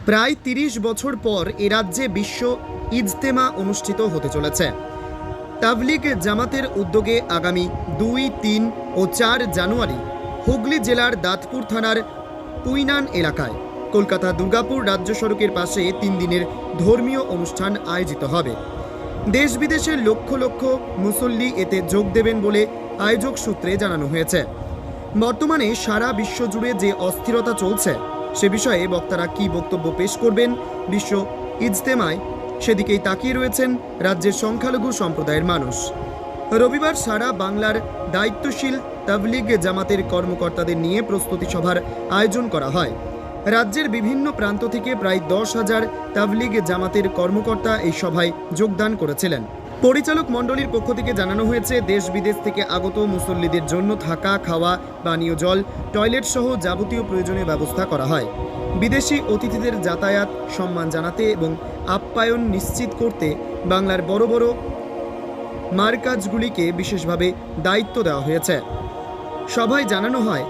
প্রায় ৩০ বছর পর এ রাজ্যে বিশ্ব ইজতেমা অনুষ্ঠিত হতে চলেছে। তাবলিগ জামাতের উদ্যোগে আগামী ২, ৩ ও ৪ জানুয়ারি হুগলি জেলার দাঁতপুর থানার পুইনান এলাকায় কলকাতা দুর্গাপুর রাজ্য সড়কের পাশে ৩ দিনের ধর্মীয় অনুষ্ঠান আয়োজিত হবে। দেশ বিদেশের লক্ষ লক্ষ মুসল্লি এতে যোগ দেবেন বলে আয়োজক সূত্রে জানানো হয়েছে। বর্তমানে সারা বিশ্ব জুড়ে যে অস্থিরতা চলছে সে বিষয়ে বক্তারা কী বক্তব্য পেশ করবেন বিশ্ব ইজতেমায় সেদিকেই তাকিয়ে রয়েছেন রাজ্যের সংখ্যালঘু সম্প্রদায়ের মানুষ। রবিবার সারা বাংলার দায়িত্বশীল তাবলিগ জামাতের কর্মকর্তাদের নিয়ে প্রস্তুতি সভার আয়োজন করা হয়। রাজ্যের বিভিন্ন প্রান্ত থেকে প্রায় ১০,০০০ তাবলিগ জামাতের কর্মকর্তা এই সভায় যোগদান করেছিলেন। পরিচালক মণ্ডলীর পক্ষ থেকে জানানো হয়েছে, দেশ বিদেশ থেকে আগত মুসল্লিদের জন্য থাকা, খাওয়া, পানীয় জল, টয়লেট সহ যাবতীয় প্রয়োজনীয় ব্যবস্থা করা হয়। বিদেশি অতিথিদের যাতায়াত সম্মান জানাতে এবং আপ্যায়ন নিশ্চিত করতে বাংলার বড় বড় মারকাজগুলিকে বিশেষভাবে দায়িত্ব দেওয়া হয়েছে। সভায় জানানো হয়,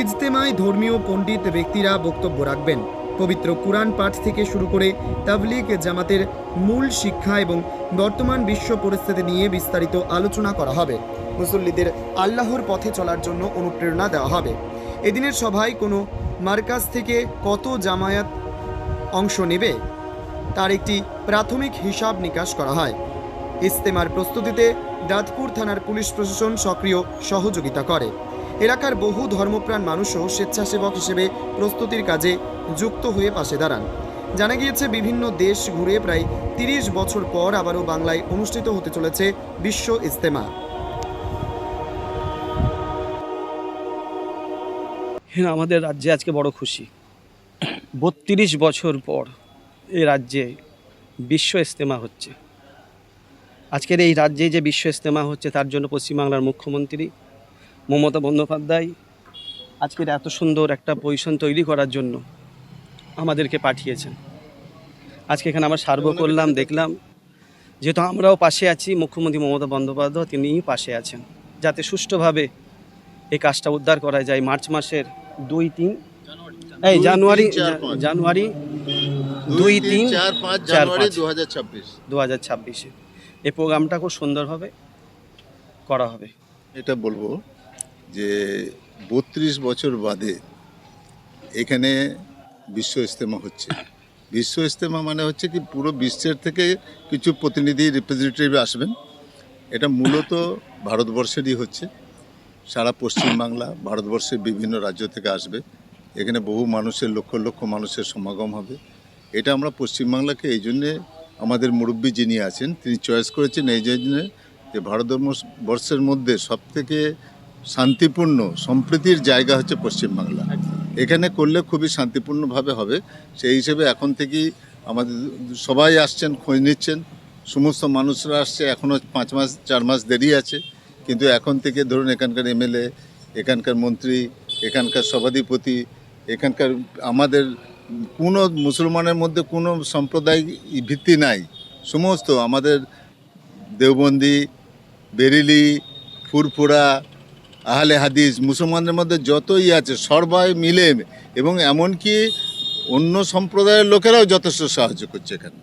ইজতেমায় ধর্মীয় পণ্ডিত ব্যক্তিরা বক্তব্য রাখবেন। পবিত্র কুরআন পাঠ থেকে শুরু করে তাবলিগ জামাতের মূল শিক্ষা এবং বর্তমান বিশ্ব পরিস্থিতি নিয়ে বিস্তারিত আলোচনা করা হবে। মুসল্লিদের আল্লাহর পথে চলার জন্য অনুপ্রেরণা দেওয়া হবে। এদিনের সভায় কোনো মারকাজ থেকে কত জামায়াত অংশ নেবে তার একটি প্রাথমিক হিসাব নিকাশ করা হয়। ইজতেমার প্রস্তুতিতে দাঁতপুর থানার পুলিশ প্রশাসন সক্রিয় সহযোগিতা করে। এলাকার বহু ধর্মপ্রাণ মানুষও স্বেচ্ছাসেবক হিসেবে প্রস্তুতির কাজে যুক্ত হয়ে পাশে দাঁড়ান। জানা গিয়েছে, বিভিন্ন দেশ ঘুরে প্রায় ৩০ বছর পর আবারও বাংলায় অনুষ্ঠিত হতে চলেছে বিশ্ব ইজতেমা। হ্যাঁ, আমাদের রাজ্যে আজকে বড় খুশি। ৩২ বছর পর এই রাজ্যে বিশ্ব ইজতেমা হচ্ছে। আজকের এই রাজ্যে যে বিশ্ব ইজতেমা হচ্ছে তার জন্য পশ্চিমবাংলার মুখ্যমন্ত্রী মমতা বন্দ্যোপাধ্যায় আজকের এত সুন্দর একটা পজিশন তৈরি করার জন্য আমাদেরকে পাঠিয়েছেন। আজকে এখানে আমরা সার্ভে করলাম, দেখলাম, যেহেতু আমরাও পাশে আছি, মুখ্যমন্ত্রী মমতা বন্দ্যোপাধ্যায় তিনিই পাশে আছেন যাতে সুষ্ঠুভাবে এই কাজটা উদ্ধার করা যায়। মার্চ মাসের ২-৩ জানুয়ারি ২-৩-৪-৫ এই প্রোগ্রামটা খুব সুন্দরভাবে করা হবে। এটা বলবো যে ৩২ বছর বাদে এখানে বিশ্ব ইজতেমা হচ্ছে। বিশ্ব ইজতেমা মানে হচ্ছে কি, পুরো বিশ্বের থেকে কিছু প্রতিনিধি রিপ্রেজেন্টেটিভ আসবেন। এটা মূলত ভারতবর্ষেরই হচ্ছে। সারা পশ্চিমবাংলা, ভারতবর্ষের বিভিন্ন রাজ্য থেকে আসবে। এখানে বহু মানুষের, লক্ষ লক্ষ মানুষের সমাগম হবে। এটা আমরা পশ্চিমবাংলাকে এই জন্যে, আমাদের মুরব্বী যিনি আছেন তিনি চয়েস করেছেন এই জন্যে যে ভারতবর্ষের মধ্যে সবথেকে শান্তিপূর্ণ সম্প্রীতির জায়গা হচ্ছে পশ্চিমবাংলা। এখানে করলে খুবই শান্তিপূর্ণভাবে হবে। সেই হিসেবে এখন থেকেই আমাদের সবাই আসছেন, খোঁজ নিচ্ছেন। সমস্ত মানুষরা আসছে, এখনও 5 মাস 4 মাস দেরি আছে, কিন্তু এখন থেকে ধরুন এখানকার এমএলএ, এখানকার মন্ত্রী, এখানকার সভাধিপতি, এখানকার আমাদের কোনো মুসলমানের মধ্যে কোনো সম্প্রদায় ভিত্তি নাই। সমস্ত আমাদের দেওবন্দি, বেরেলি, ফুরফুরা, আহলে হাদিস, মুসলমানদের মধ্যে যতই আছে সবাই মিলে, এবং এমনকি অন্য সম্প্রদায়ের লোকেরাও যথেষ্ট সাহায্য করছে এখানে।